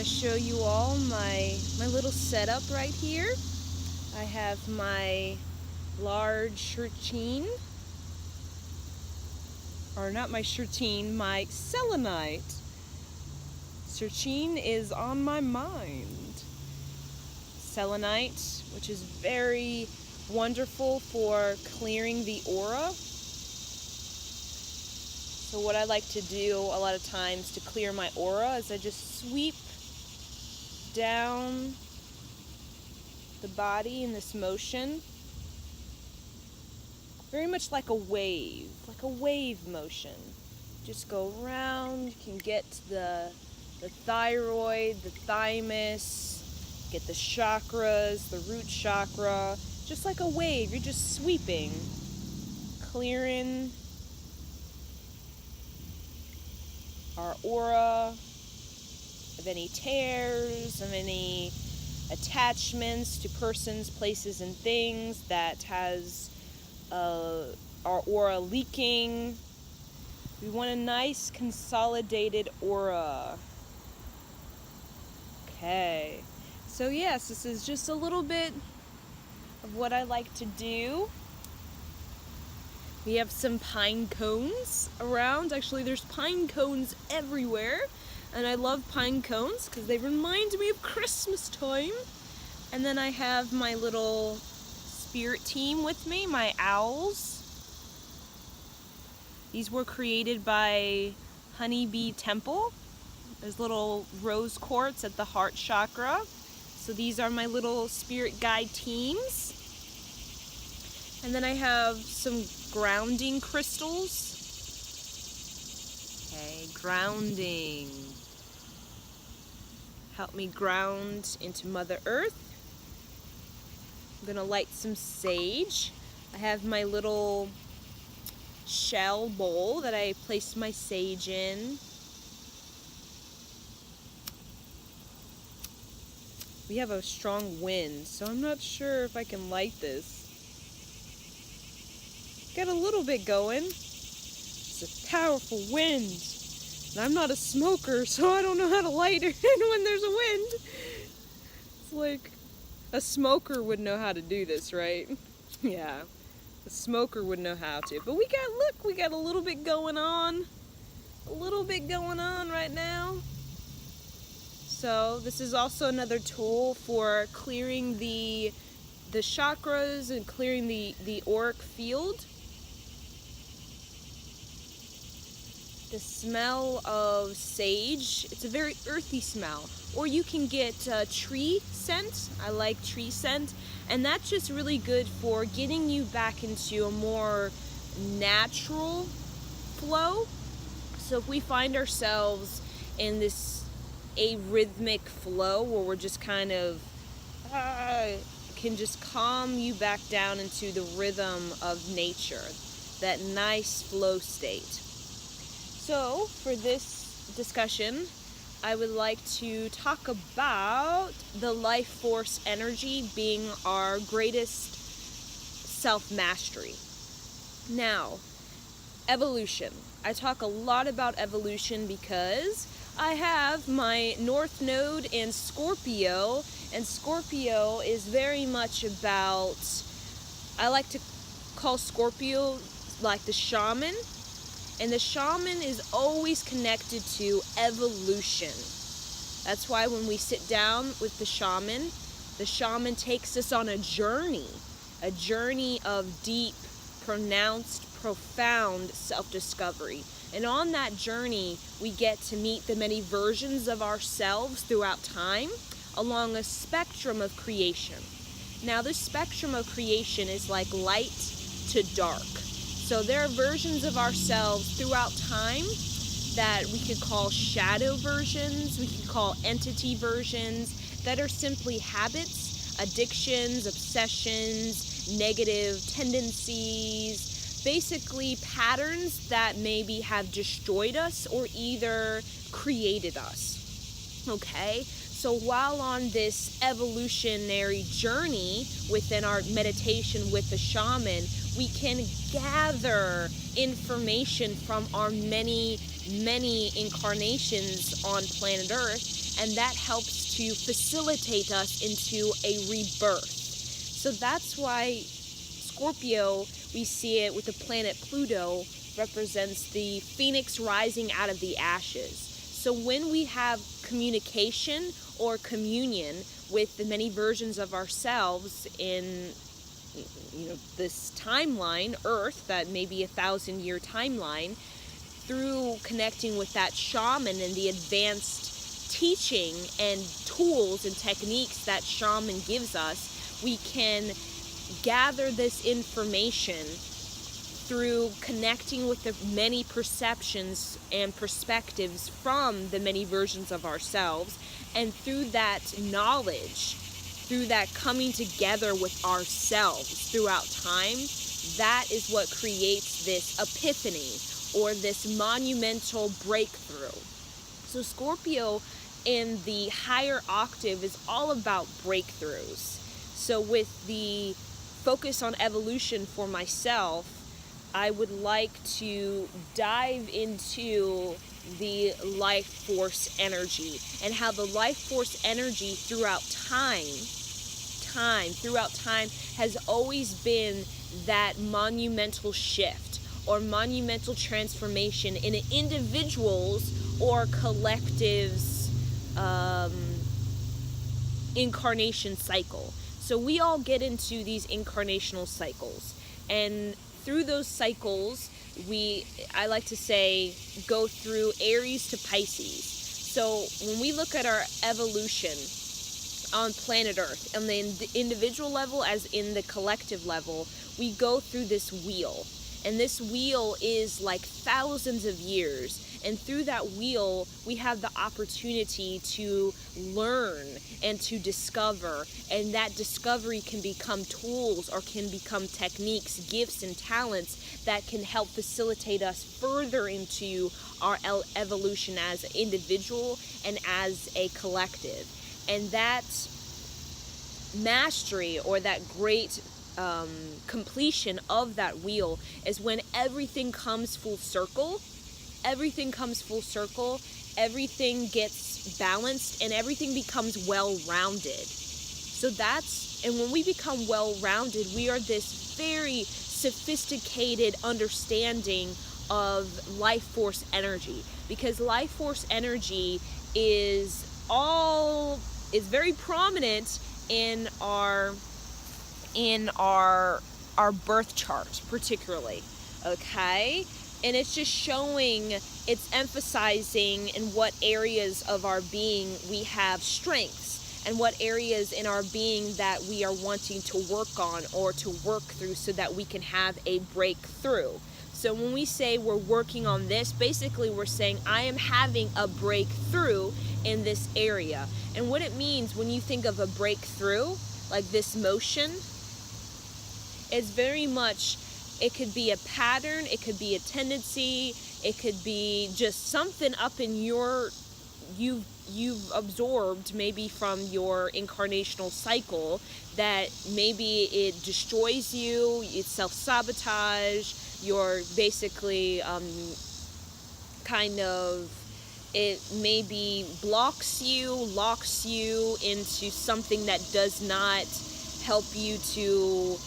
to show you all my little setup right here. I have my large shirtine, or not my shirtine, my selenite. Shirtine is on my mind. Selenite, which is very wonderful for clearing the aura. So what I like to do a lot of times to clear my aura is I just sweep down the body in this motion, very much like a wave motion. Just go around. You can get the thyroid, the thymus, get the chakras, the root chakra, just like a wave. You're just sweeping, clearing our aura of any tears, of any attachments to persons, places, and things that has our aura leaking. We want a nice consolidated aura. Okay, so yes, this is just a little bit of what I like to do. We have some pine cones around. Actually, there's pine cones everywhere, and I love pine cones because they remind me of Christmas time. And then I have my little spirit team with me, my owls. These were created by Honeybee Temple. There's little rose quartz at the heart chakra. So these are my little spirit guide teams. And then I have some grounding crystals. Okay, grounding. Help me ground into Mother Earth. I'm gonna light some sage. I have my little shell bowl that I placed my sage in. We have a strong wind, so I'm not sure if I can light this. Got a little bit going. It's a powerful wind. And I'm not a smoker, so I don't know how to light it when there's a wind. It's like a smoker would know how to do this, right? Yeah, a smoker would know how to. But we got a little bit going on. A little bit going on right now. So this is also another tool for clearing the chakras and clearing the auric field. The smell of sage, it's a very earthy smell. Or you can get tree scent. I like tree scent. And that's just really good for getting you back into a more natural flow. So if we find ourselves in this arrhythmic flow where we're just kind of can just calm you back down into the rhythm of nature, that nice flow state. So for this discussion, I would like to talk about the life force energy being our greatest self-mastery. Now, evolution. I talk a lot about evolution because I have my North Node in Scorpio, and Scorpio is very much about, I like to call Scorpio like the shaman, and the shaman is always connected to evolution. That's why when we sit down with the shaman takes us on a journey of deep, pronounced, profound self-discovery. And on that journey, we get to meet the many versions of ourselves throughout time along a spectrum of creation. Now, this spectrum of creation is like light to dark. So there are versions of ourselves throughout time that we could call shadow versions, we could call entity versions, that are simply habits, addictions, obsessions, negative tendencies, basically patterns that maybe have destroyed us or either created us. Okay? So while on this evolutionary journey within our meditation with the shaman, we can gather information from our many incarnations on planet Earth, and that helps to facilitate us into a rebirth. So that's why Scorpio, we see it with the planet Pluto, represents the phoenix rising out of the ashes. So when we have communication or communion with the many versions of ourselves in this timeline, Earth, that may be 1,000-year timeline, through connecting with that shaman and the advanced teaching and tools and techniques that shaman gives us, we can gather this information through connecting with the many perceptions and perspectives from the many versions of ourselves, and through that knowledge, through that coming together with ourselves throughout time, that is what creates this epiphany or this monumental breakthrough. So Scorpio in the higher octave is all about breakthroughs. So with the focus on evolution for myself, I would like to dive into the life force energy and how the life force energy throughout time has always been that monumental shift or monumental transformation in an individual's or collective's incarnation cycle. So we all get into these incarnational cycles, and through those cycles, I like to say, go through Aries to Pisces. So when we look at our evolution on planet Earth, on the individual level as in the collective level, we go through this wheel. And this wheel is like thousands of years. And through that wheel, we have the opportunity to learn and to discover. And that discovery can become tools or can become techniques, gifts, and talents that can help facilitate us further into our evolution as an individual and as a collective. And that mastery or that great completion of that wheel is when everything comes full circle. Everything comes full circle, everything gets balanced, and everything becomes well-rounded. So and when we become well-rounded, we are this very sophisticated understanding of life force energy, because life force energy is very prominent in our birth chart, particularly, okay? And it's just showing, it's emphasizing in what areas of our being we have strengths and what areas in our being that we are wanting to work on or to work through so that we can have a breakthrough. So when we say we're working on this, basically we're saying I am having a breakthrough in this area. And what it means when you think of a breakthrough, like this motion, is very much, it could be a pattern, it could be a tendency, it could be just something up in you've absorbed maybe from your incarnational cycle that maybe it destroys you, it's self-sabotage, you're basically it maybe locks you into something that does not help you to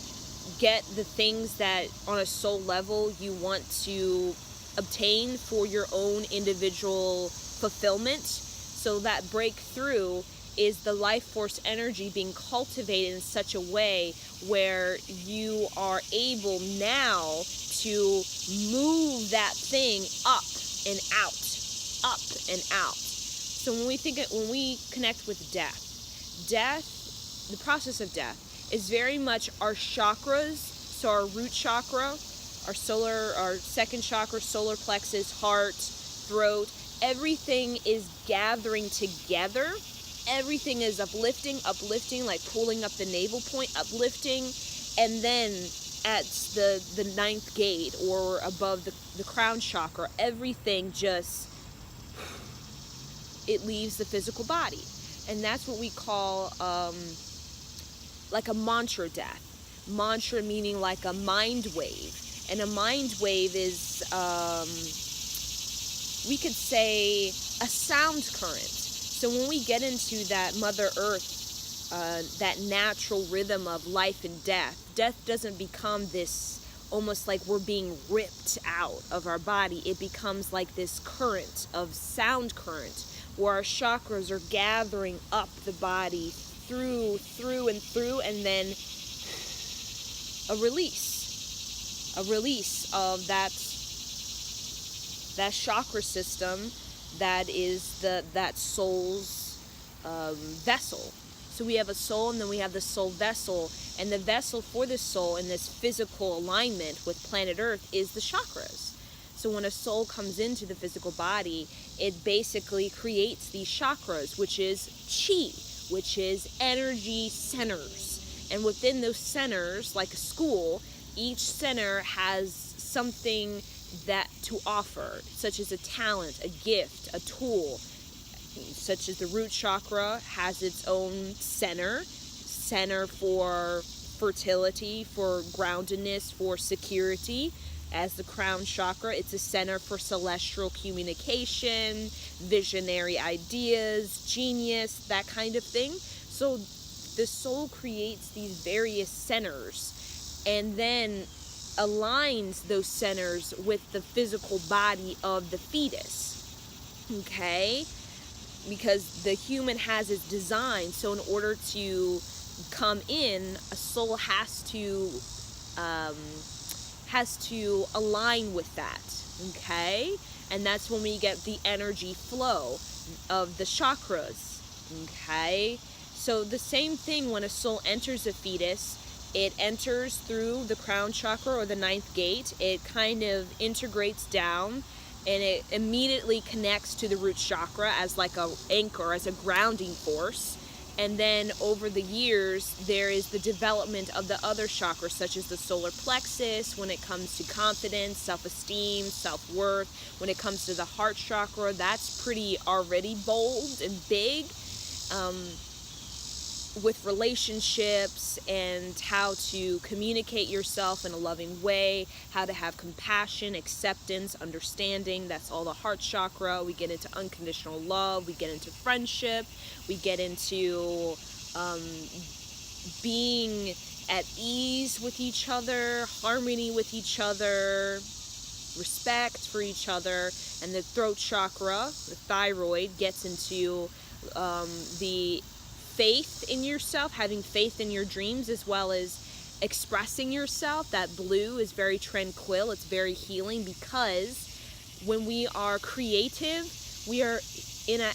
get the things that on a soul level you want to obtain for your own individual fulfillment. So that breakthrough is the life force energy being cultivated in such a way where you are able now to move that thing up and out. So when we connect with death, the process of death is very much our chakras. So our root chakra, our second chakra, solar plexus, heart, throat, everything is gathering together. Everything is uplifting, like pulling up the navel point, uplifting, and then at the ninth gate or above the crown chakra, everything just, it leaves the physical body. and that's what we call like a mantra death. Mantra meaning like a mind wave, and a mind wave is we could say a sound current. So when we get into that Mother Earth, that natural rhythm of life and death, death doesn't become this almost like we're being ripped out of our body. It becomes like this current of sound current where our chakras are gathering up the body through and then a release of that chakra system that is that soul's vessel. So we have a soul, and then we have the soul vessel, and the vessel for the soul in this physical alignment with planet Earth is the chakras. So when a soul comes into the physical body, it basically creates these chakras, which is chi, which is energy centers. And within those centers, like a school, each center has something that to offer, such as a talent, a gift, a tool, such as the root chakra has its own center for fertility, for groundedness, for security. As the crown chakra, it's a center for celestial communication, visionary ideas, genius, that kind of thing. So the soul creates these various centers and then aligns those centers with the physical body of the fetus. Okay? Because the human has its design, so in order to come in, a soul has to align with that. Okay? And that's when we get the energy flow of the chakras. Okay? So the same thing when a soul enters a fetus, it enters through the crown chakra or the ninth gate. It kind of integrates down, and it immediately connects to the root chakra as like a anchor, as a grounding force. And then over the years, there is the development of the other chakras, such as the solar plexus, when it comes to confidence, self-esteem, self-worth. When it comes to the heart chakra, that's pretty already bold and big, with relationships and how to communicate yourself in a loving way, how to have compassion, acceptance, understanding. That's all the heart chakra. We get into unconditional love. We get into friendship. We get into being at ease with each other, harmony with each other, respect for each other. And the throat chakra, the thyroid, gets into the faith in yourself, having faith in your dreams, as well as expressing yourself. That blue is very tranquil, it's very healing, because when we are creative, we are in an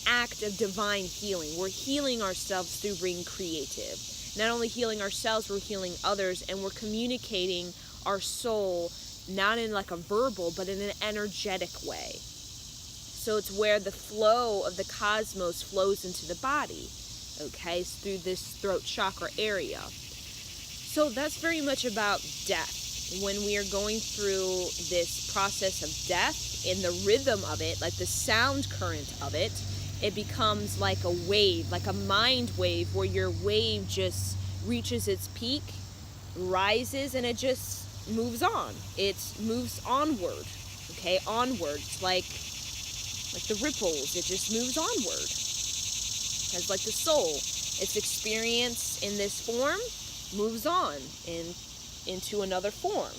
act of divine healing. We're healing ourselves through being creative. Not only healing ourselves, we're healing others, and we're communicating our soul not in like a verbal, but in an energetic way. So it's where the flow of the cosmos flows into the body. Okay, through this throat chakra area. So that's very much about death. When we are going through this process of death, in the rhythm of it, like the sound current of it, it becomes like a wave, like a mind wave, where your wave just reaches its peak, rises, and it just moves on. It moves onward. Okay, onward. It's like the ripples. It just moves onward. As like the soul, its experience in this form moves on into another form.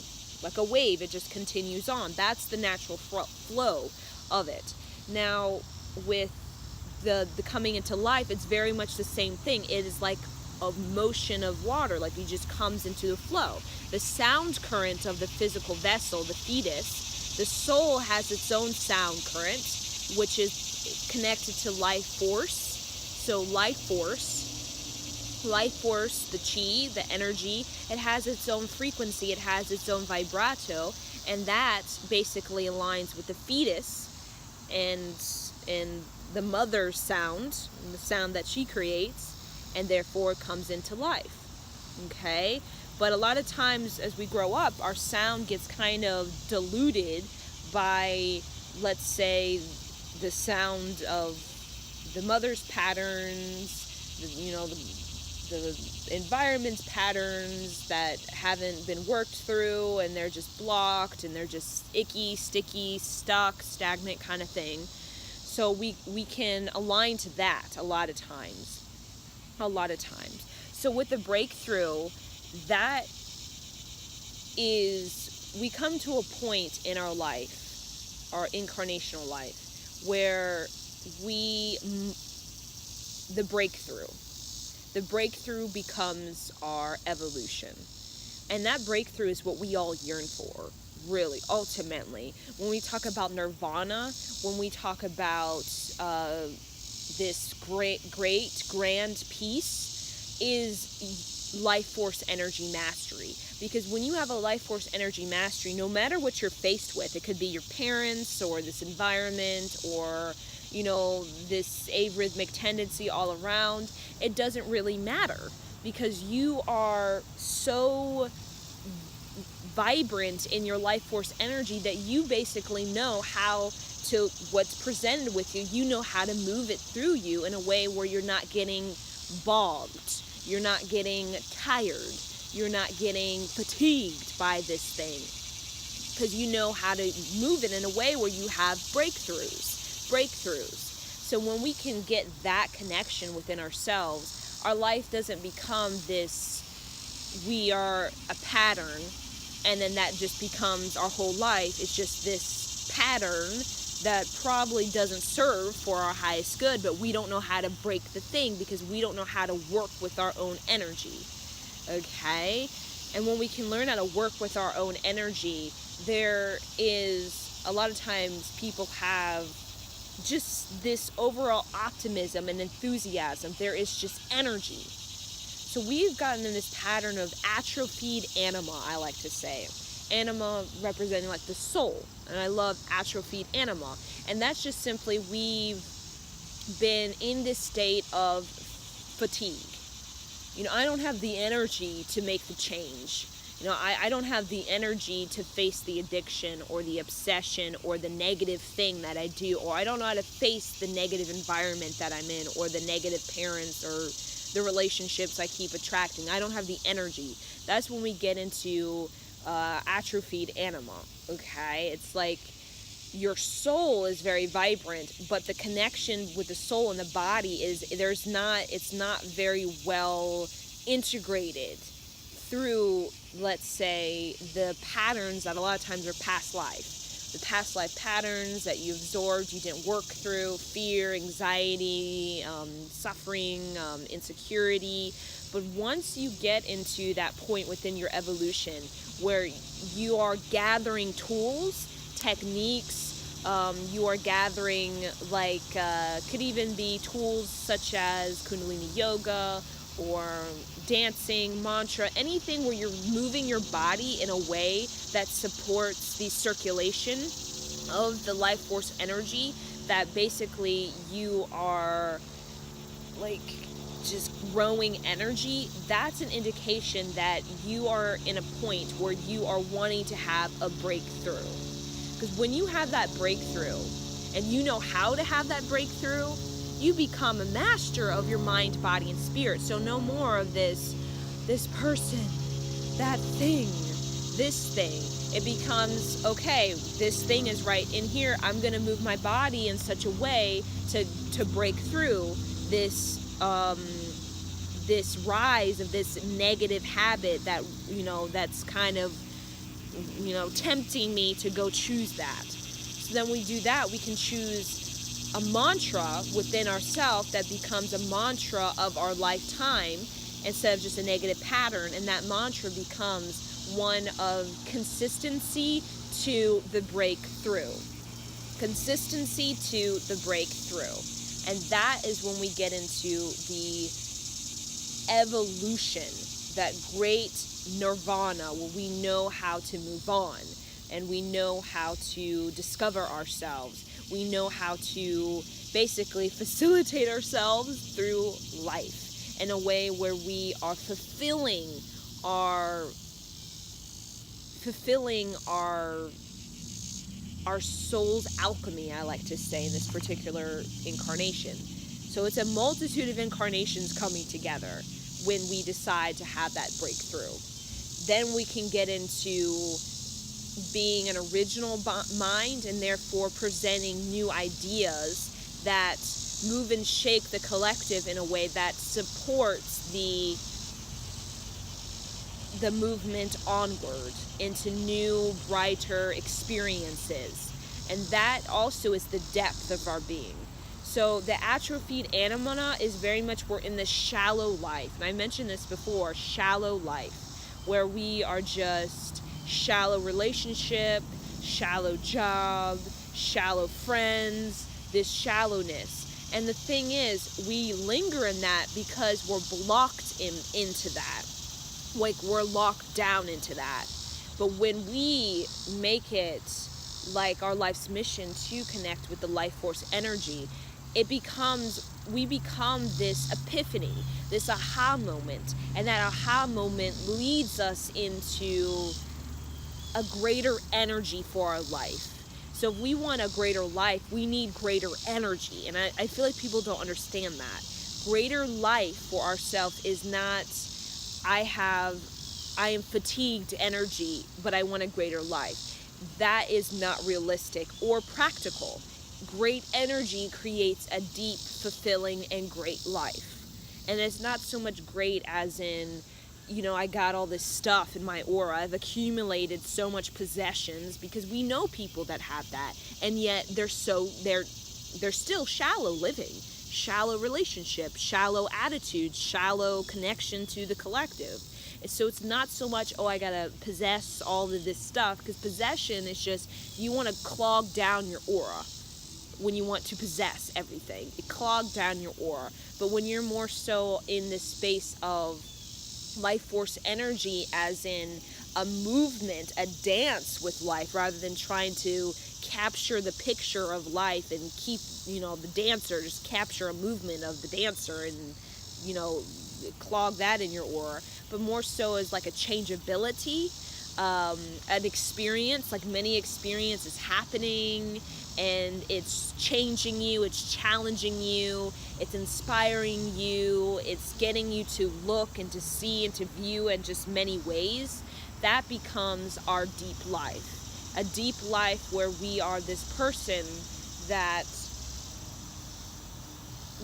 Like a wave, it just continues on. That's the natural flow of it. Now, with the coming into life, it's very much the same thing. It is like a motion of water, like it just comes into the flow. The sound current of the physical vessel, the fetus, the soul has its own sound current, which is connected to life force. So life force, the chi, the energy, it has its own frequency, it has its own vibrato, and that basically aligns with the fetus and the mother's sound, the sound that she creates, and therefore comes into life. Okay? But a lot of times as we grow up, our sound gets kind of diluted by, let's say, the sound of the mother's patterns, the environment's patterns that haven't been worked through, and they're just blocked, and they're just icky, sticky, stuck, stagnant kind of thing. So we can align to that a lot of times. So with the breakthrough, that is, we come to a point in our life, our incarnational life, where the breakthrough becomes our evolution. And that breakthrough is what we all yearn for, really, ultimately. When we talk about nirvana, when we talk about this great, grand peace, is life force energy mastery. Because when you have a life force energy mastery, no matter what you're faced with, it could be your parents or this environment or this arrhythmic tendency all around, it doesn't really matter, because you are so vibrant in your life force energy that you basically know how to, what's presented with you, you know how to move it through you in a way where you're not getting bogged, you're not getting tired, you're not getting fatigued by this thing, because you know how to move it in a way where you have breakthroughs. So when we can get that connection within ourselves, our life doesn't become this, we are a pattern, and then that just becomes our whole life. It's just this pattern that probably doesn't serve for our highest good, but we don't know how to break the thing because we don't know how to work with our own energy. Okay? And when we can learn how to work with our own energy, there is, a lot of times people have just this overall optimism and enthusiasm. There is just energy. So we've gotten in this pattern of atrophied anima, I like to say. Anima representing like the soul. And I love atrophied anima. And that's just simply, we've been in this state of fatigue. I don't have the energy to make the change. I don't have the energy to face the addiction or the obsession or the negative thing that I do, or I don't know how to face the negative environment that I'm in, or the negative parents, or the relationships I keep attracting. I don't have the energy. That's when we get into atrophied anima, okay? It's like your soul is very vibrant, but the connection with the soul and the body it's not very well integrated through, let's say, the patterns that a lot of times are past life. The past life patterns that you absorbed, you didn't work through, fear, anxiety, suffering, insecurity. But once you get into that point within your evolution where you are gathering tools, techniques, you are gathering, could even be tools such as Kundalini Yoga or dancing, mantra, anything where you're moving your body in a way that supports the circulation of the life force energy, that basically you are just growing energy. That's an indication that you are in a point where you are wanting to have a breakthrough. Because when you have that breakthrough and you know how to have that breakthrough, you become a master of your mind, body, and spirit. So no more of this person, that thing, this thing. It becomes, okay, this thing is right in here. I'm going to move my body in such a way to break through this this rise of this negative habit that, that's kind of, tempting me to go choose that. So then we do that, we can choose a mantra within ourselves that becomes a mantra of our lifetime instead of just a negative pattern. And that mantra becomes one of consistency to the breakthrough. Consistency to the breakthrough. And that is when we get into the evolution, that great nirvana, where we know how to move on and we know how to discover ourselves. We know how to basically facilitate ourselves through life in a way where we are fulfilling our soul's alchemy, I like to say, in this particular incarnation. So it's a multitude of incarnations coming together when we decide to have that breakthrough. Then we can get into being an original mind, and therefore presenting new ideas that move and shake the collective in a way that supports the movement onward into new, brighter experiences. And that also is the depth of our being. So the atrophied anima is very much, we're in the shallow life. And I mentioned this before, shallow life, where we are just shallow relationship, shallow job, shallow friends, this shallowness. And the thing is, we linger in that because we're blocked into that. Like, we're locked down into that. But when we make it like our life's mission to connect with the life force energy, we become this epiphany, this aha moment. And that aha moment leads us into a greater energy for our life. So if we want a greater life, we need greater energy. And I feel like people don't understand that. Greater life for ourselves is not, I am fatigued energy, but I want a greater life. That is not realistic or practical. Great energy creates a deep, fulfilling, and great life. And it's not so much great as in, I got all this stuff in my aura. I've accumulated so much possessions, because we know people that have that, and yet they're still shallow living, shallow relationship, shallow attitude, shallow connection to the collective. And so it's not so much, I gotta possess all of this stuff, because possession is just, you want to clog down your aura when you want to possess everything. It clogs down your aura. But when you're more so in this space of life force energy, as in a movement, a dance with life, rather than trying to capture the picture of life and keep, the dancer, just capture a movement of the dancer and, clog that in your aura, but more so as like a changeability, an experience, like many experiences happening, and it's changing you, it's challenging you, it's inspiring you, it's getting you to look and to see and to view in just many ways. That becomes our deep life. A deep life where we are this person that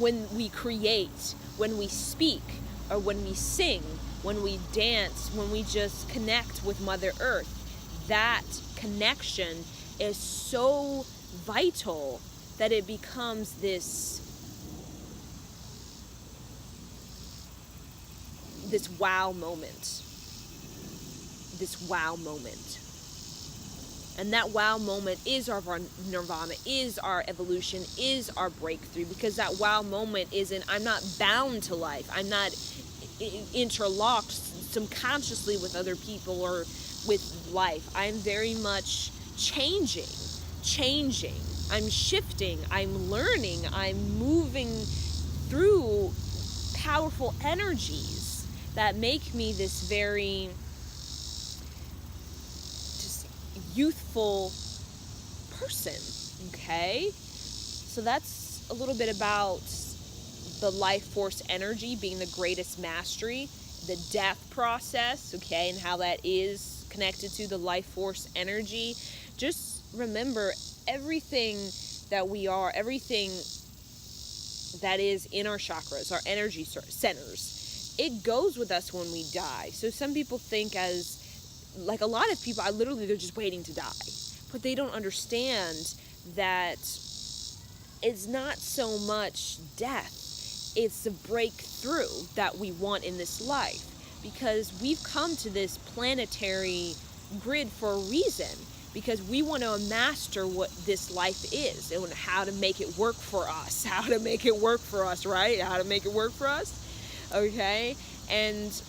when we create, when we speak, or when we sing, when we dance, when we just connect with Mother Earth, that connection is so vital that it becomes this wow moment. This wow moment. And that wow moment is our nirvana, is our evolution, is our breakthrough, because that wow moment isn't, I'm not bound to life. I'm not interlocked subconsciously with other people or with life. I'm very much changing. I'm shifting. I'm learning. I'm moving through powerful energies that make me this very just youthful person. Okay? So that's a little bit about the life force energy being the greatest mastery, the death process, okay, and how that is connected to the life force energy. Just remember, everything that we are, everything that is in our chakras, our energy centers, it goes with us when we die. So some people think, as like a lot of people, they're just waiting to die, but they don't understand that it's not so much death, it's the breakthrough that we want in this life, because we've come to this planetary grid for a reason, because we want to master what this life is and how to make it work for us, right? How to make it work for us, okay? And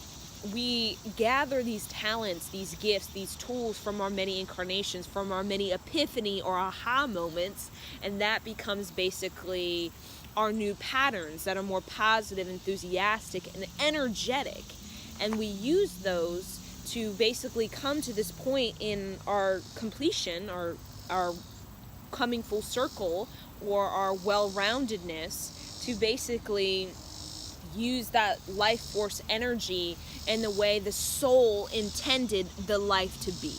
we gather these talents, these gifts, these tools from our many incarnations, from our many epiphany or aha moments, and that becomes basically our new patterns that are more positive, enthusiastic, and energetic. And we use those to basically come to this point in our completion, our coming full circle, or our well-roundedness to basically use that life force energy in the way the soul intended the life to be.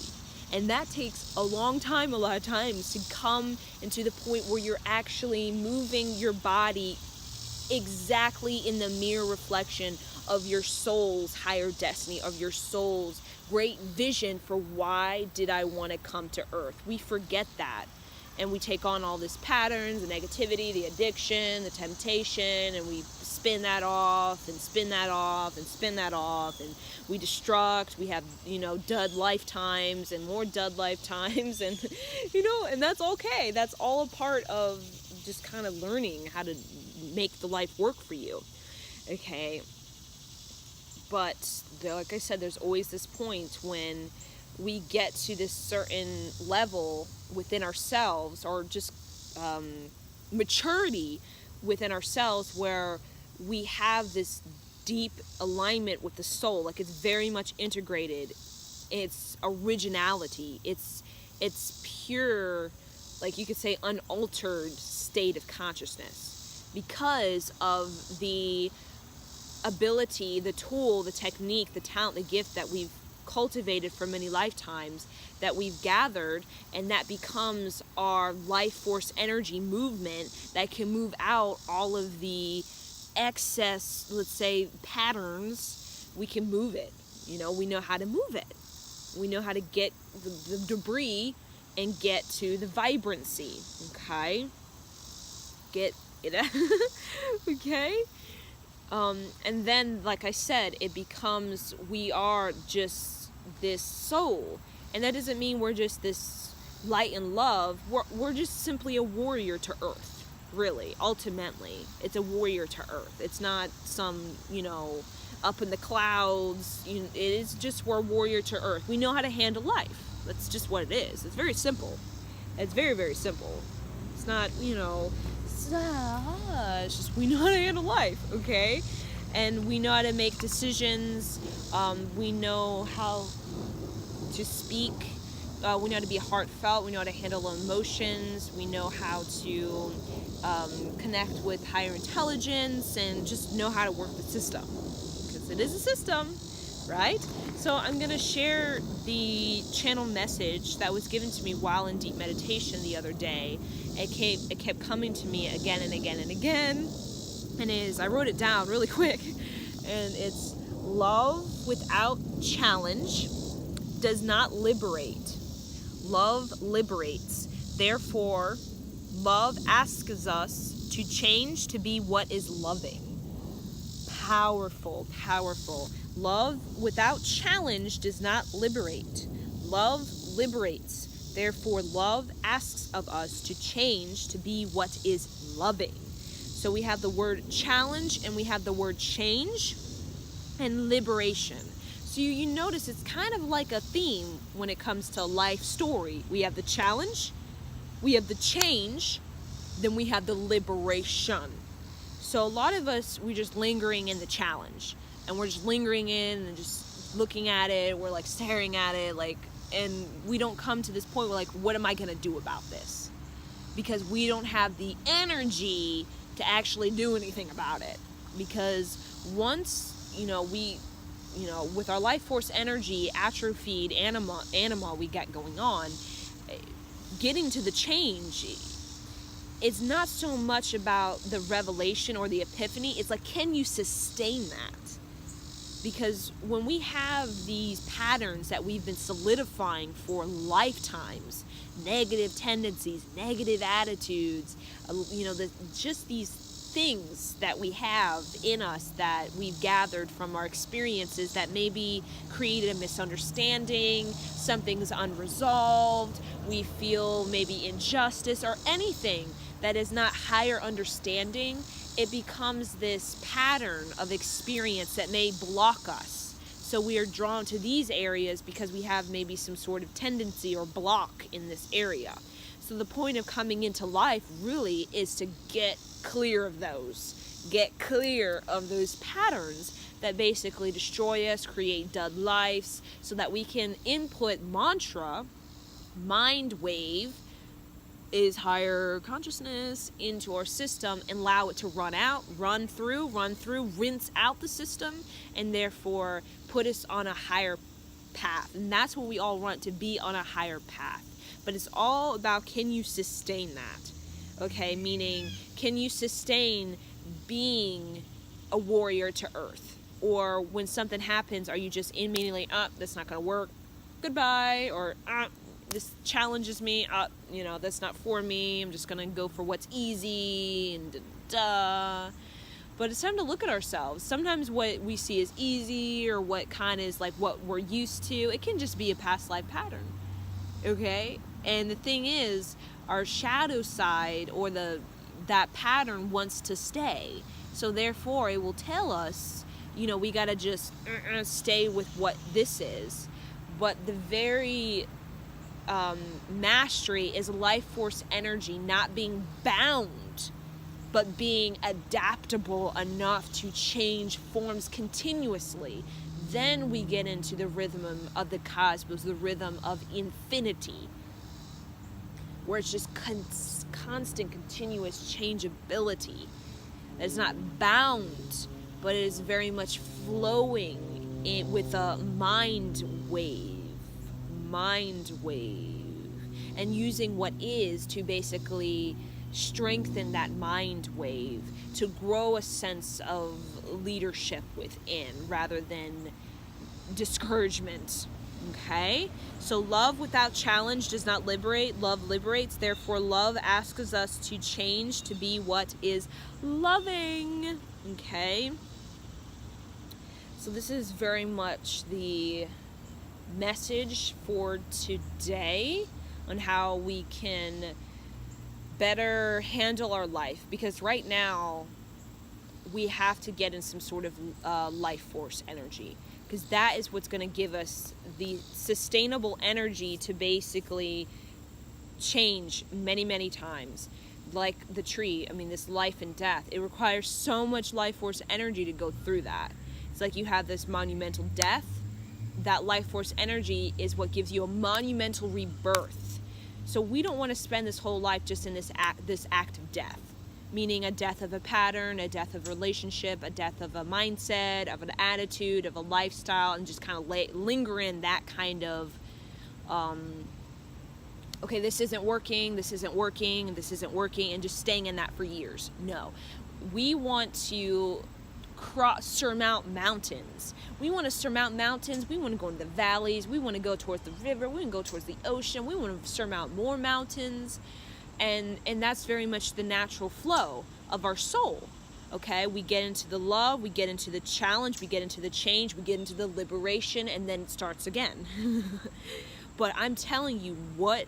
And that takes a long time, a lot of times, to come into the point where you're actually moving your body exactly in the mirror reflection of your soul's higher destiny, of your soul's great vision for why did I want to come to earth. We forget that, and we take on all these patterns, the negativity, the addiction, the temptation, and we spin that off and spin that off and spin that off, and we destruct. We have, dud lifetimes and more dud lifetimes, and and that's okay. That's all a part of just kind of learning how to make the life work for you. Okay, but like I said, there's always this point when we get to this certain level within ourselves, or just maturity within ourselves, where we have this deep alignment with the soul. Like, it's very much integrated. It's originality. It's pure, like you could say, unaltered state of consciousness, because of the ability, the tool, the technique, the talent, the gift that we've cultivated for many lifetimes, that we've gathered, and that becomes our life force energy movement that can move out all of the excess, let's say, patterns. We can move it. We know how to move it. We know how to get the debris and get to the vibrancy. Okay? Get it? Okay? And then, like I said, it becomes, we are just this soul. And that doesn't mean we're just this light and love. We're just simply a warrior to earth, really. Ultimately, it's a warrior to earth. It's not some, up in the clouds. It is just, we're a warrior to earth. We know how to handle life. That's just what it is. It's very simple. It's very, very simple. It's not, it's just, we know how to handle life, okay? And we know how to make decisions. We know how to speak. We know how to be heartfelt. We know how to handle emotions. We know how to connect with higher intelligence, and just know how to work the system, because it is a system, right? So I'm going to share the channel message that was given to me while in deep meditation the other day. It kept coming to me again and again and again, and I wrote it down really quick, and it's: love without challenge does not liberate. Love liberates. Therefore, love asks us to change to be what is loving. Powerful, powerful. Love without challenge does not liberate. Love liberates. Therefore, love asks of us to change to be what is loving. So we have the word challenge, and we have the word change and liberation. So you notice it's kind of like a theme when it comes to life story. We have the challenge, we have the change, then we have the liberation. So a lot of us, we're just lingering in the challenge, and we're just lingering in and just looking at it. We're like staring at it, and we don't come to this point where, like, what am I going to do about this? Because we don't have the energy to actually do anything about it. Because once, with our life force energy atrophied anima we got going on, getting to the change, it's not so much about the revelation or the epiphany. It's like, can you sustain that? Because when we have these patterns that we've been solidifying for lifetimes, negative tendencies, negative attitudes, just these things that we have in us that we've gathered from our experiences that maybe created a misunderstanding, something's unresolved, we feel maybe injustice or anything that is not higher understanding, it becomes this pattern of experience that may block us. So we are drawn to these areas because we have maybe some sort of tendency or block in this area. So the point of coming into life really is to get clear of those. Get clear of those patterns that basically destroy us, create dud lives, so that we can input mantra, mind wave, is higher consciousness into our system and allow it to run through, rinse out the system, and therefore put us on a higher path. And that's what we all want, to be on a higher path. But it's all about, can you sustain that? Okay, meaning, can you sustain being a warrior to earth? Or when something happens, are you just immediately, that's not going to work, goodbye, or this challenges me, that's not for me, I'm just gonna go for what's easy, and But it's time to look at ourselves. Sometimes what we see as easy, or what kind of is like what we're used to, it can just be a past life pattern, okay? And the thing is, our shadow side, or that pattern, wants to stay. So therefore, it will tell us, we gotta just stay with what this is. But the very mastery is life force energy, not being bound, but being adaptable enough to change forms continuously. Then we get into the rhythm of the cosmos, the rhythm of infinity, where it's just constant, continuous changeability. It's not bound, but it is very much flowing with a mind wave, and using what is to basically strengthen that mind wave, to grow a sense of leadership within rather than discouragement. Okay? So love without challenge does not liberate. Love liberates. Therefore, love asks us to change to be what is loving. Okay? So this is very much the message for today on how we can better handle our life, because right now we have to get in some sort of life force energy, because that is what's going to give us the sustainable energy to basically change many times. Like the tree, this life and death, it requires so much life force energy to go through that. It's like you have this monumental death. That life force energy is what gives you a monumental rebirth. So we don't want to spend this whole life just in this act of death, meaning a death of a pattern, a death of a relationship, a death of a mindset, of an attitude, of a lifestyle, and just kind of linger in that kind of, okay, this isn't working, and just staying in that for years. No, we want to surmount mountains. We want to surmount mountains. We want to go into the valleys. We want to go towards the river. We want to go towards the ocean. We want to surmount more mountains, and that's very much the natural flow of our soul. Okay, we get into the love, we get into the challenge, we get into the change, we get into the liberation, and then it starts again. But I'm telling you what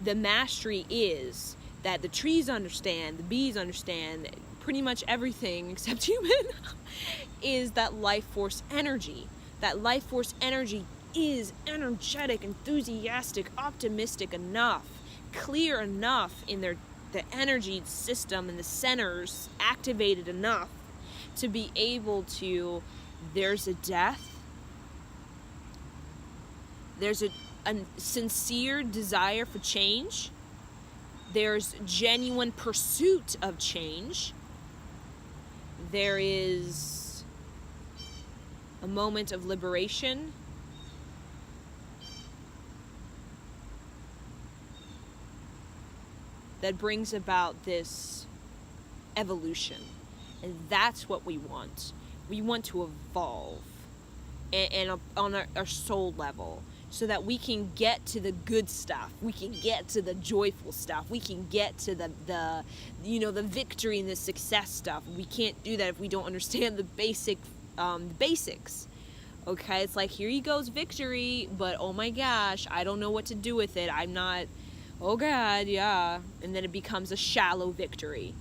the mastery is, that the trees understand, the bees understand, pretty much everything except human, is that life force energy. That life force energy is energetic, enthusiastic, optimistic enough, clear enough in the energy system and the centers activated enough to be able to, there's a death, there's a sincere desire for change, there's genuine pursuit of change, there is a moment of liberation, that brings about this evolution. And that's what we want. We want to evolve and on our soul level, so that we can get to the good stuff. We can get to the joyful stuff. We can get to the victory and the success stuff. We can't do that if we don't understand the basics. Okay, it's like, here you goes victory, but oh my gosh, I don't know what to do with it. I'm not, oh God, yeah. And then it becomes a shallow victory.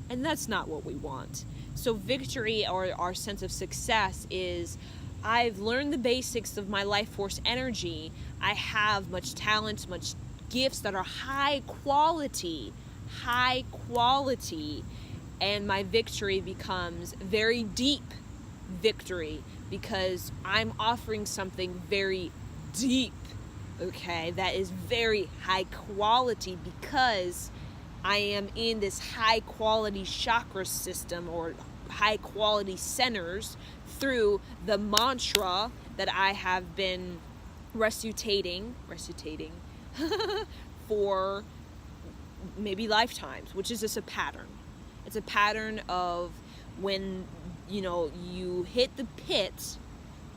And that's not what we want. So victory, or our sense of success, is, I've learned the basics of my life force energy. I have much talent, much gifts that are high quality, and my victory becomes very deep victory, because I'm offering something very deep, okay, that is very high quality, because I am in this high quality chakra system or high quality centers through the mantra that I have been recitating for maybe lifetimes, which is just a pattern. It's a pattern of when, you hit the pit,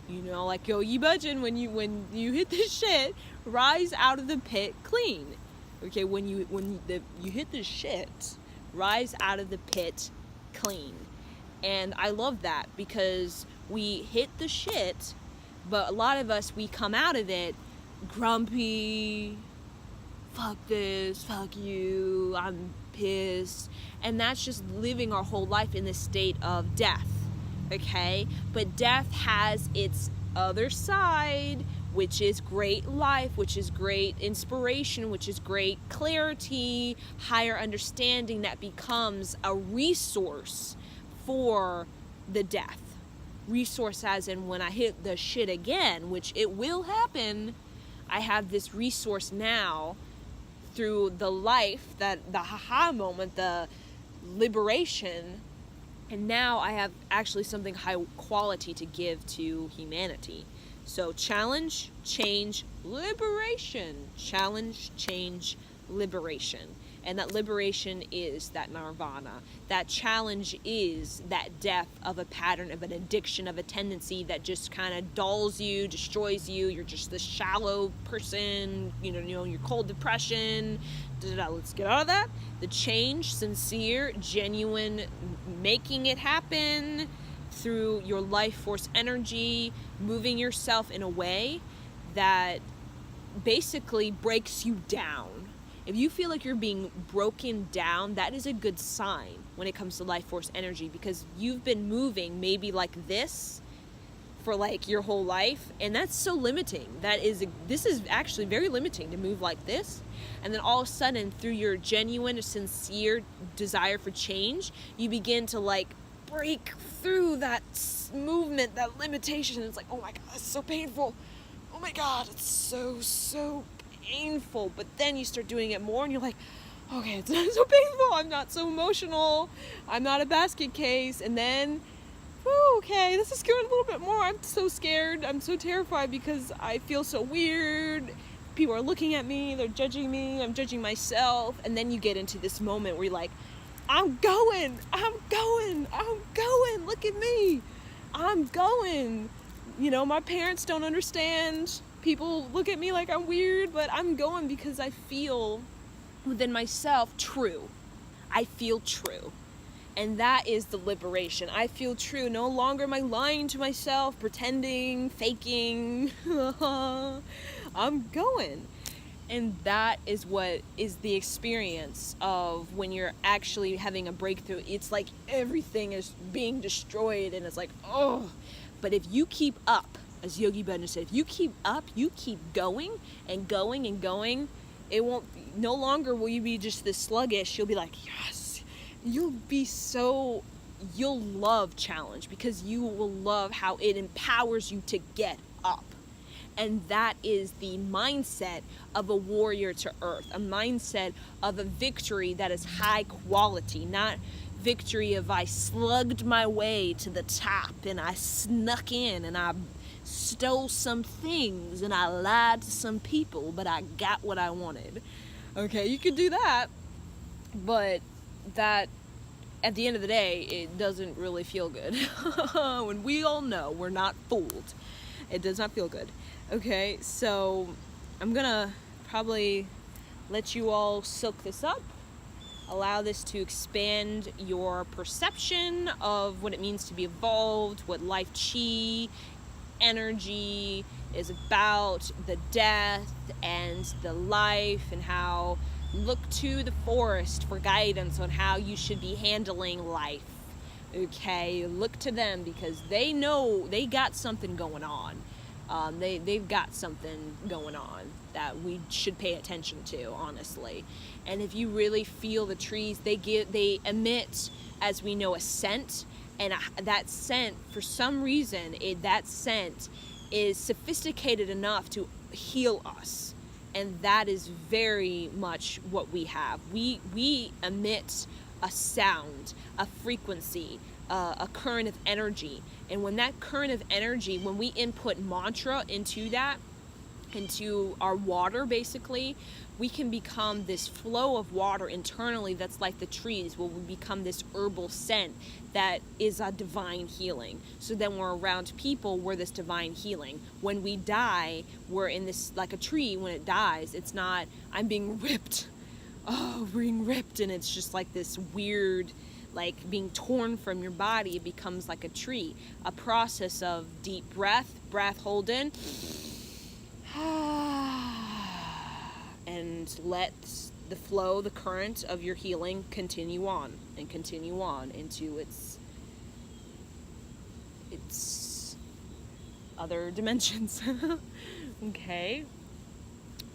like Yogi Bhajan, when you hit the shit, rise out of the pit clean. Okay, when you hit the shit, rise out of the pit clean. And I love that because we hit the shit, but a lot of us, we come out of it grumpy, fuck this, fuck you, I'm pissed. And that's just living our whole life in this state of death, okay? But death has its other side, which is great life, which is great inspiration, which is great clarity, higher understanding that becomes a resource for the death. Resource as in when I hit the shit again, which it will happen, I have this resource now through the life, the haha moment, the liberation, and now I have actually something high quality to give to humanity. So challenge, change, liberation. Challenge, change, liberation. And that liberation is that nirvana. That challenge is that death of a pattern, of an addiction, of a tendency that just kind of dulls you, destroys you. You're just this shallow person, your cold depression. Let's get out of that. The change, sincere, genuine, making it happen through your life force energy, moving yourself in a way that basically breaks you down. If you feel like you're being broken down, that is a good sign when it comes to life force energy, because you've been moving maybe like this for like your whole life, and that's so limiting. This is actually very limiting to move like this, and then all of a sudden, through your genuine, sincere desire for change, you begin to like break through that movement, that limitation. It's like, oh my god, it's so painful. Oh my god, it's so painful. But then you start doing it more and you're like, okay, it's not so painful. I'm not so emotional. I'm not a basket case. And then, okay, this is going a little bit more. I'm so scared. I'm so terrified because I feel so weird. People are looking at me. They're judging me. I'm judging myself. And then you get into this moment where you're like, I'm going, look at me, I'm going. My parents don't understand. People look at me like I'm weird, but I'm going because I feel within myself true. I feel true. And that is the liberation. I feel true. No longer am I lying to myself, pretending, faking. I'm going. And that is what is the experience of when you're actually having a breakthrough. It's like everything is being destroyed and it's like, oh. But if you keep up, as Yogi Bhajan said, if you keep up, you keep going and going and going, no longer will you be just this sluggish. You'll be like, yes. You'll love challenge because you will love how it empowers you to get up. And that is the mindset of a warrior to earth, a mindset of a victory that is high quality, not victory of I slugged my way to the top and I snuck in and I stole some things and I lied to some people, but I got what I wanted. Okay, you could do that, but that, at the end of the day, it doesn't really feel good. When we all know we're not fooled, it does not feel good. Okay, so I'm gonna probably let you all soak this up, allow this to expand your perception of what it means to be evolved, what life chi energy is about, the death and the life, and how look to the forest for guidance on how you should be handling life. Okay, look to them because they know they got something going on. They've got something going on that we should pay attention to, honestly. And if you really feel the trees, they emit, as we know, a scent, and that scent, for some reason, that scent is sophisticated enough to heal us. And that is very much what we have. We emit a sound, a frequency, a current of energy. And when that current of energy, when we input mantra into that, into our water, basically, we can become this flow of water internally that's like the trees, where we become this herbal scent that is a divine healing. So then we're around people, we're this divine healing. When we die, we're in this, like a tree, when it dies, it's not, I'm being ripped, being ripped, and it's just like this weird, like being torn from your body. It becomes like a tree, a process of deep breath hold in, and let the flow, the current of your healing continue on and continue on into its other dimensions. Okay.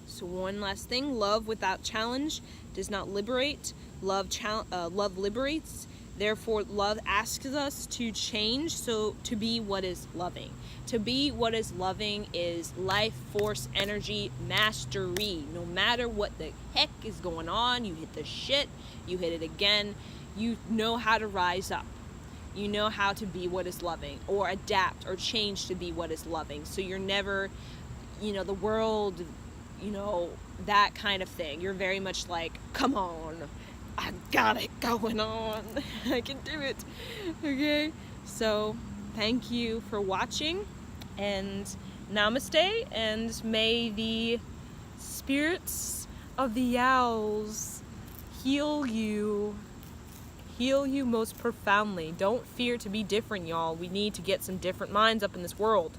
So one last thing, love without challenge does not liberate. Love liberates. Therefore, love asks us to change, so to be what is loving. To be what is loving is life force, energy, mastery. No matter what the heck is going on, you hit the shit, you hit it again, you know how to rise up. You know how to be what is loving, or adapt or change to be what is loving. So you're never, the world, that kind of thing. You're very much like, come on, I got it going on. I can do it. Okay? So, thank you for watching, and namaste, and may the spirits of the owls heal you most profoundly. Don't fear to be different, y'all. We need to get some different minds up in this world.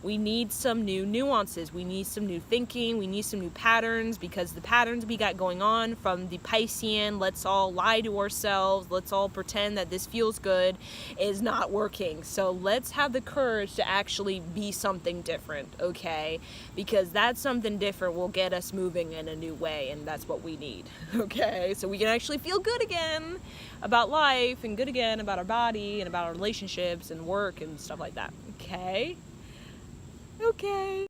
We need some new nuances. We need some new thinking. We need some new patterns, because the patterns we got going on from the Piscean, let's all lie to ourselves, let's all pretend that this feels good, is not working. So let's have the courage to actually be something different, okay? Because that something different will get us moving in a new way, and that's what we need, okay? So we can actually feel good again about life, and good again about our body, and about our relationships and work and stuff like that, okay? Okay.